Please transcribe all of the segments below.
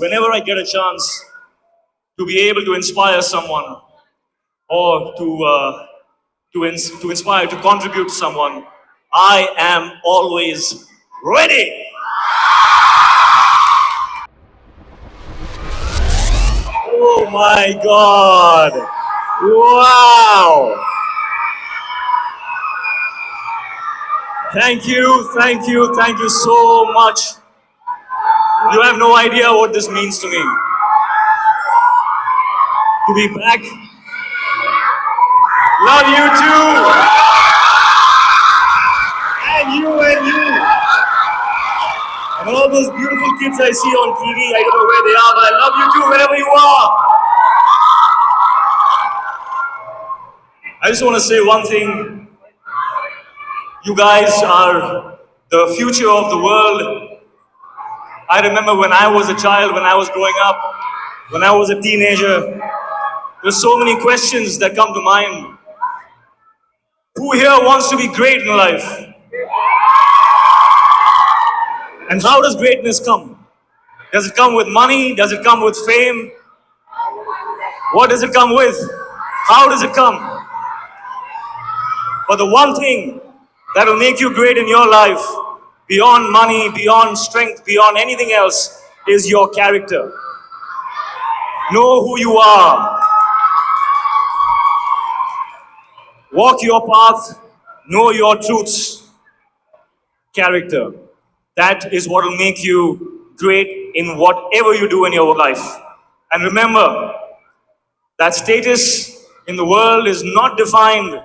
whenever I get a chance to be able to inspire someone or to inspire, to contribute to someone, I am always ready. Oh my God. Wow. Thank you so much. You have no idea what this means to me. To be back. Love you too. And you. And all those beautiful kids I see on TV, I don't know where they are, but I love you too wherever you are. I just want to say one thing. You guys are the future of the world. I remember when I was a child, when I was growing up, when I was a teenager, there's so many questions that come to mind. Who here wants to be great in life? And how does greatness come? Does it come with money? Does it come with fame? What does it come with? How does it come? But the one thing that will make you great in your life, beyond money, beyond strength, beyond anything else, is your character. Know who you are. Walk your path. Know your truths. Character. That is what will make you great in whatever you do in your life. And remember that status in the world is not defined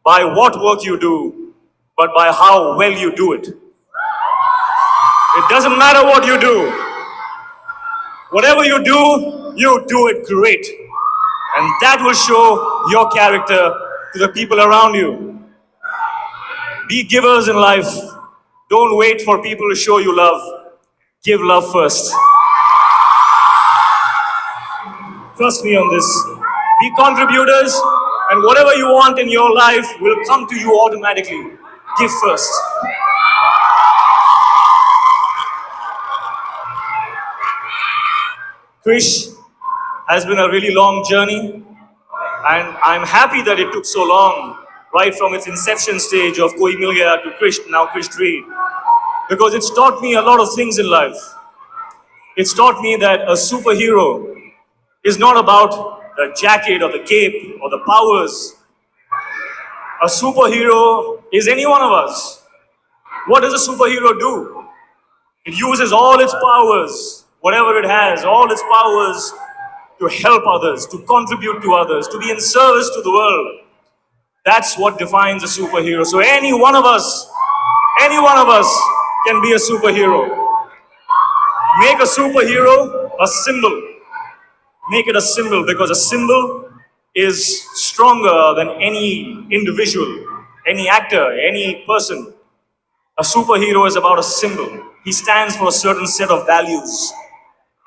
by what work you do, but by how well you do it. It doesn't matter what you do. Whatever you do it great. And that will show your character to the people around you. Be givers in life. Don't wait for people to show you love. Give love first. Trust me on this. Be contributors, and whatever you want in your life will come to you automatically. Give first. Krish has been a really long journey, and I'm happy that it took so long, right from its inception stage of Koi Mil Gaya to Krish, now Krish 3, because it's taught me a lot of things in life. It's taught me that a superhero is not about the jacket or the cape or the powers. A superhero is any one of us. What does a superhero do? It uses all its powers, whatever it has, all its powers to help others, to contribute to others, to be in service to the world. That's what defines a superhero. So any one of us can be a superhero. Make a superhero a symbol. Make it a symbol, because a symbol is stronger than any individual, any actor, any person. A superhero is about a symbol. He stands for a certain set of values.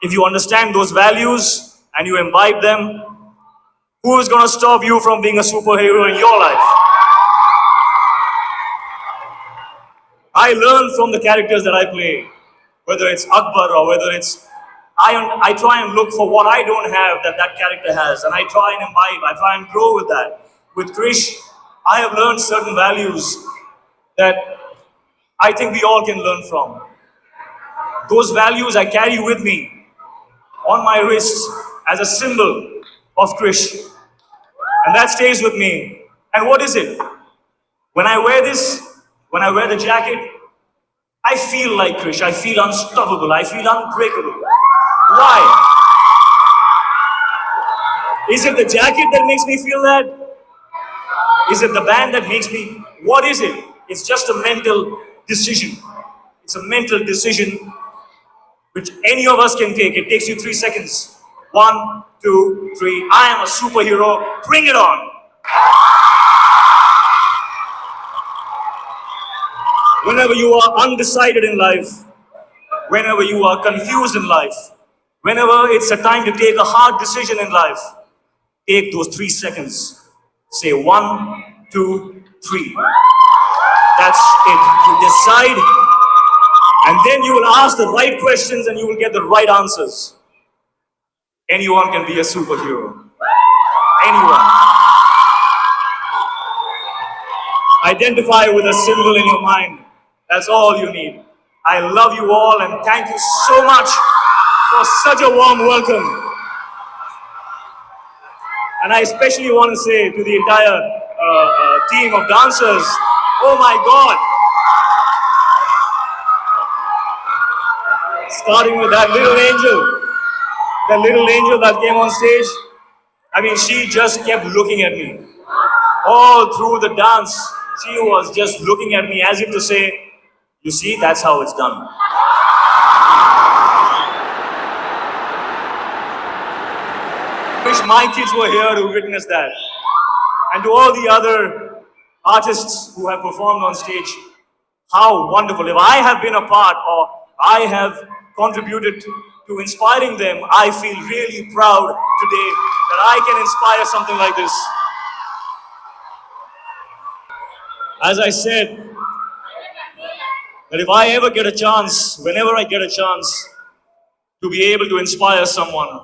If you understand those values and you imbibe them, who is going to stop you from being a superhero in your life? I learn from the characters that I play, whether it's Akbar or whether it's I try and look for what I don't have that character has, and I try and imbibe, I try and grow with that. With Krish, I have learned certain values that I think we all can learn from. Those values I carry with me on my wrist as a symbol of Krish, and that stays with me. And what is it? When I wear this, when I wear the jacket, I feel like Krish. I feel unstoppable. I feel unbreakable. Why? Is it the jacket that makes me feel that? Is it the band that makes me? What is it? It's just a mental decision. It's a mental decision which any of us can take. It takes you 3 seconds. 1, 2, 3. I am a superhero. Bring it on. Whenever you are undecided in life, whenever you are confused in life, whenever it's a time to take a hard decision in life, take those 3 seconds. Say 1, 2, 3. That's it. You decide, and then you will ask the right questions and you will get the right answers. anyone can be a superhero. Anyone. Identify with a symbol in your mind. That's all you need. I love you all and thank you so much for such a warm welcome. And I especially want to say to the entire team of dancers, oh my God, starting with that little angel that came on stage. I mean, she just kept looking at me. All through the dance, she was just looking at me as if to say, you see, that's how it's done. Wish my kids were here to witness that. And to all the other artists who have performed on stage, how wonderful. If I have been a part or I have contributed to inspiring them, I feel really proud today that I can inspire something like this. As I said, that if I ever get a chance, whenever I get a chance to be able to inspire someone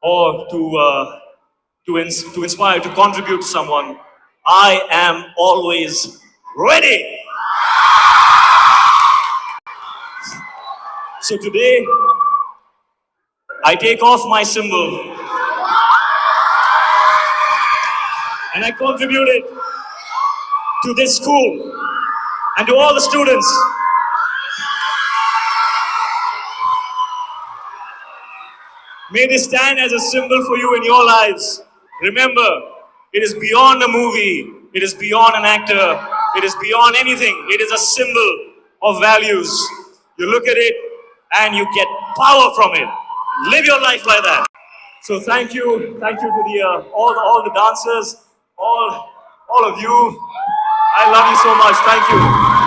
or to inspire, to contribute to someone, I am always ready. So today, I take off my symbol and I contribute it to this school and to all the students. May this stand as a symbol for you in your lives. Remember, it is beyond a movie, it is beyond an actor, it is beyond anything. It is a symbol of values. You look at it and you get power from it. Live your life like that. So thank you to the all the dancers, all of you. I love you so much. Thank you.